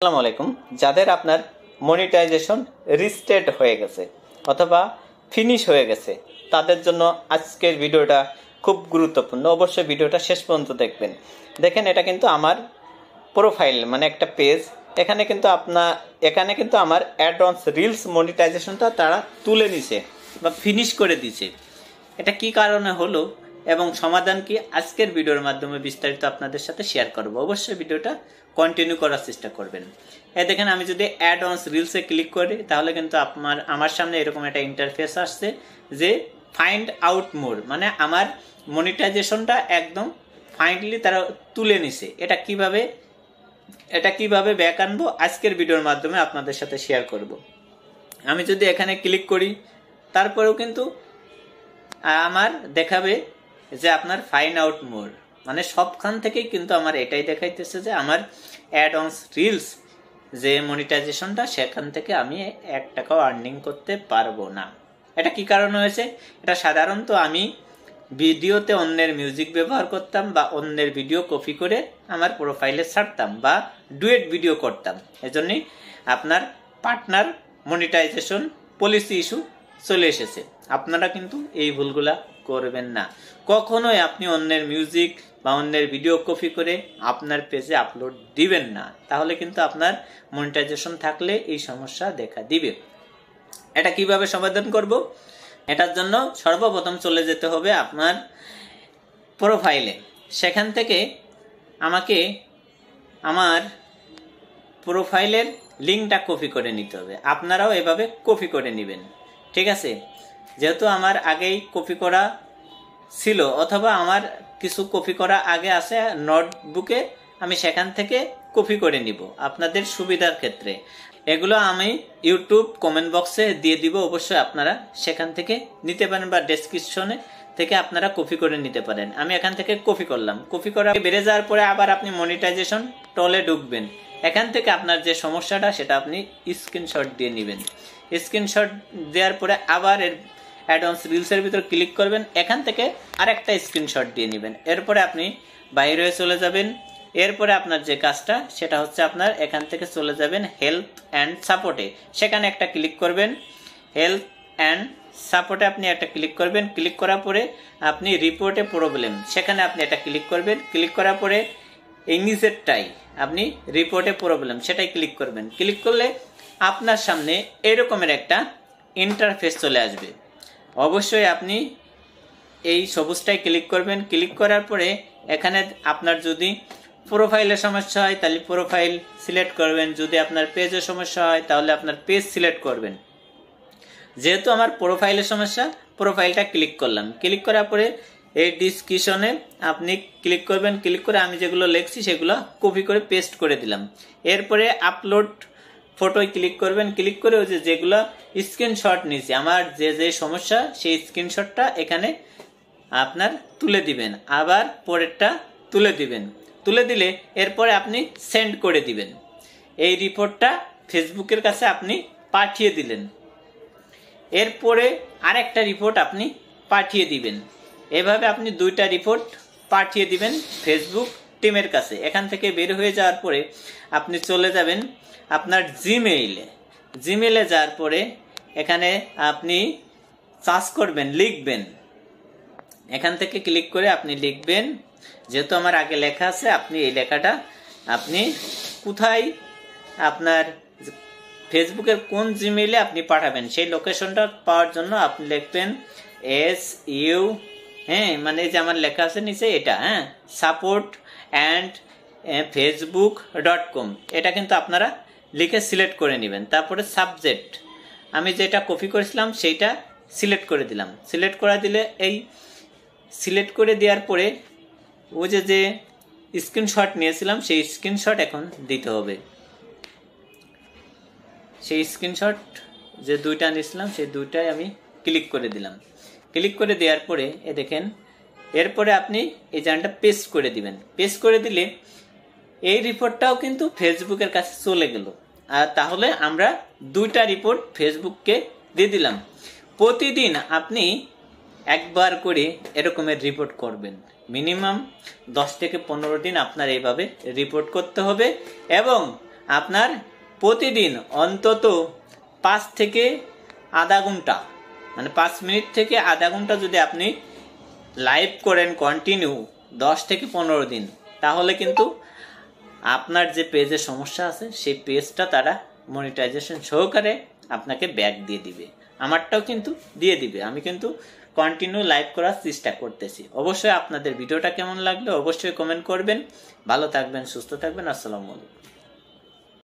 আসসালামু আলাইকুম। যাদের আপনার মনিটাইজেশন রিস্টেট হয়ে গেছে অথবা ফিনিশ হয়ে গেছে তাদের জন্য আজকের ভিডিওটা খুব গুরুত্বপূর্ণ। অবশ্যই ভিডিওটা শেষ পর্যন্ত দেখবেন। দেখেন, এটা কিন্তু আমার প্রোফাইল, মানে একটা পেজ। এখানে কিন্তু আমার অ্যাডভান্স রিলস মনিটাইজেশনটা তারা তুলে নিছে বা ফিনিশ করে দিছে। এটা কি কারণে হলো এবং সমাধান কি, আজকের ভিডিওর মাধ্যমে বিস্তারিত আপনাদের সাথে শেয়ার করব। অবশ্যই ভিডিওটা কন্টিনিউ করার চেষ্টা করবেন। দেখেন, আমি যদি অ্যাড অনস রিলসে ক্লিক করি তাহলে কিন্তু আমার সামনে এরকম একটা ইন্টারফেস আসছে যে ফাইন্ড আউট মোর, মানে আমার মনিটাইজেশনটা একদম ফাইনালি তারা তুলে নিছে। এটা কিভাবে ব্যাক আনবো আজকের ভিডিওর মাধ্যমে আপনাদের সাথে শেয়ার করব। আমি যদি এখানে ক্লিক করি তারপরেও কিন্তু আমার দেখাবে যে আপনার ফাইন্ড আউট মোর, মানে সবখান থেকেই কিন্তু আমার এটাই দেখাইতেছে যে আমার অ্যাড অনস রিলস যে মনিটাইজেশনটা, সেখান থেকে আমি 1 টাকাও আর্নিং করতে পারবো না। এটা কি কারণে হয়েছে? এটা সাধারণত আমি ভিডিওতে অন্যের মিউজিক ব্যবহার করতাম বা অন্যের ভিডিও কপি করে আমার প্রোফাইলে ছাড়তাম বা ডুয়েট ভিডিও করতাম। এজন্যই আপনার পার্টনার মনিটাইজেশন পলিসি ইস্যু চলে এসেছে। আপনারা কিন্তু এই ভুলগুলা করবেন না। কখনোই আপনি অন্যের মিউজিক বা অন্যের ভিডিও কপি করে আপনার পেজে আপলোড দিবেন না, তাহলে কিন্তু আপনার মনিটাইজেশন থাকলে এই সমস্যা দেখা দিবে। এটা কিভাবে সমাধান করব? এটার জন্য সর্বপ্রথম চলে যেতে হবে আপনার প্রোফাইলে। সেখান থেকে আমাকে আমার প্রোফাইলের লিঙ্কটা কপি করে নিতে হবে। আপনারাও এভাবে কপি করে নেবেন, ঠিক আছে? যেহেতু আমার আগেই কপি করা ছিল অথবা আমার কিছু কপি করা আগে আছে নোটবুকে, আমি সেখান থেকে কপি করে নিব আপনাদের সুবিধার ক্ষেত্রে। এগুলো আমি ইউটিউব কমেন্ট বক্সে দিয়ে দিব, অবশ্যই আপনারা সেখান থেকে নিতে পারেন বা ডেসক্রিপশনে থেকে আপনারা কপি করে নিতে পারেন। আমি এখান থেকে কপি করলাম। কপি করা বেড়ে যাওয়ার পরে আবার আপনি মনিটাইজেশন টলে ঢুকবেন। এখান থেকে আপনার যে সমস্যাটা সেটা আপনি স্ক্রিনশট দিয়ে নেবেন। স্ক্রিনশট দেওয়ার পরে আবার এর অ্যাডভান্স রিলসের ভিতর ক্লিক করবেন। এখান থেকে আরেকটা স্ক্রিনশট দিয়ে নেবেন। এরপরে আপনি বাইরে চলে যাবেন। এরপরে আপনার যে কাজটা সেটা হচ্ছে আপনার এখান থেকে চলে যাবেন হেল্প অ্যান্ড সাপোর্টে। সেখানে একটা ক্লিক করবেন। হেল্প অ্যান্ড সাপোর্টে আপনি একটা ক্লিক করবেন। ক্লিক করার পরে আপনি রিপোর্টে প্রবলেম, সেখানে আপনি একটা ক্লিক করবেন। ক্লিক করার পরে এই নিচেরটাই আপনি রিপোর্টে প্রবলেম, সেটাই ক্লিক করবেন। ক্লিক করলে আপনার সামনে এরকমের একটা ইন্টারফেস চলে আসবে। অবশ্যই আপনি এই সবুজটাই ক্লিক করবেন। ক্লিক করার পরে এখানে আপনার যদি প্রোফাইলের সমস্যা হয় তাহলে প্রোফাইল সিলেক্ট করবেন। যদি আপনার পেজের সমস্যা হয় তাহলে আপনার পেজ সিলেক্ট করবেন। যেহেতু আমার প্রোফাইলের সমস্যা, প্রোফাইলটা ক্লিক করলাম। ক্লিক করার পরে এই ডিসক্রিপশনে আপনি ক্লিক করবেন। ক্লিক করে আমি যেগুলো লিখছি সেগুলো কপি করে পেস্ট করে দিলাম। এরপরে আপলোড ফটোয় ক্লিক করবেন। ক্লিক করে ওই যেগুলো স্ক্রিনশট নিয়েছি, আমার যে সমস্যা সেই স্ক্রিনশটটা এখানে আপনার তুলে দিবেন। আবার পরেরটা তুলে দিবেন। তুলে দিলে এরপরে আপনি সেন্ড করে দিবেন। এই রিপোর্টটা ফেসবুকের কাছে আপনি পাঠিয়ে দিলেন। এরপরে আরেকটা রিপোর্ট আপনি পাঠিয়ে দিবেন। এভাবে আপনি 2টা রিপোর্ট পাঠিয়ে দিবেন ফেসবুক টিমের কাছে। এখান থেকে বের হয়ে যাওয়ার পরে আপনি চলে যাবেন আপনার জিমেইলে যাওয়ার পরে এখানে আপনি সার্চ করবেন, লিখবেন। এখান থেকে ক্লিক করে আপনি লিখবেন, যেহেতু আমার আগে লেখা আছে, আপনি এই লেখাটা আপনি কোথায় আপনার ফেসবুকের কোন জিমেইলে আপনি পাঠাবেন সেই লোকেশনটা পাওয়ার জন্য আপনি লিখবেন SU, মানে যে আমার লেখা আছে নিচে এটা, support@facebook.com। এটা কিন্তু আপনারা লিখে সিলেক্ট করে নেবেন। তারপরে সাবজেক্ট আমি যেটা কপি করেছিলাম সেইটা সিলেক্ট করে দিলাম। সিলেক্ট করে দিলে এই সিলেক্ট করে দেওয়ার পরে ও যে স্ক্রিনশট নিয়েছিলাম সেই স্ক্রিনশট এখন দিতে হবে। সেই স্ক্রিনশট যে 2টা নিয়েছিলাম সেই 2টাই আমি ক্লিক করে দিলাম। ক্লিক করে দেওয়ার পরে দেখেন, এরপরে আপনি এই জায়গাটা পেস্ট করে দিবেন। পেস্ট করে দিলে এই রিপোর্টটাও কিন্তু ফেসবুকের কাছে চলে গেল। আর তাহলে আমরা 2টা রিপোর্ট ফেসবুককে দিয়ে দিলাম। প্রতিদিন আপনি একবার করে এরকমের রিপোর্ট করবেন। মিনিমাম 10 থেকে 15 দিন আপনার এইভাবে রিপোর্ট করতে হবে এবং আপনার প্রতিদিন অন্তত 5 থেকে আধা ঘন্টা, মানে 5 মিনিট থেকে আধা ঘন্টা যদি আপনি লাইভ করেন কন্টিনিউ 10 থেকে 15 দিন, তাহলে কিন্তু আপনার যে পেজের সমস্যা আছে সেই পেজটা তারা মনিটাইজেশন সহকারে আপনাকে ব্যাক দিয়ে দিবে। আমারটাও কিন্তু দিয়ে দিবে। আমি কিন্তু কন্টিনিউ লাইভ করার চেষ্টা করতেছি। অবশ্যই আপনাদের ভিডিওটা কেমন লাগলো অবশ্যই কমেন্ট করবেন। ভালো থাকবেন, সুস্থ থাকবেন। আসসালামু আলাইকুম।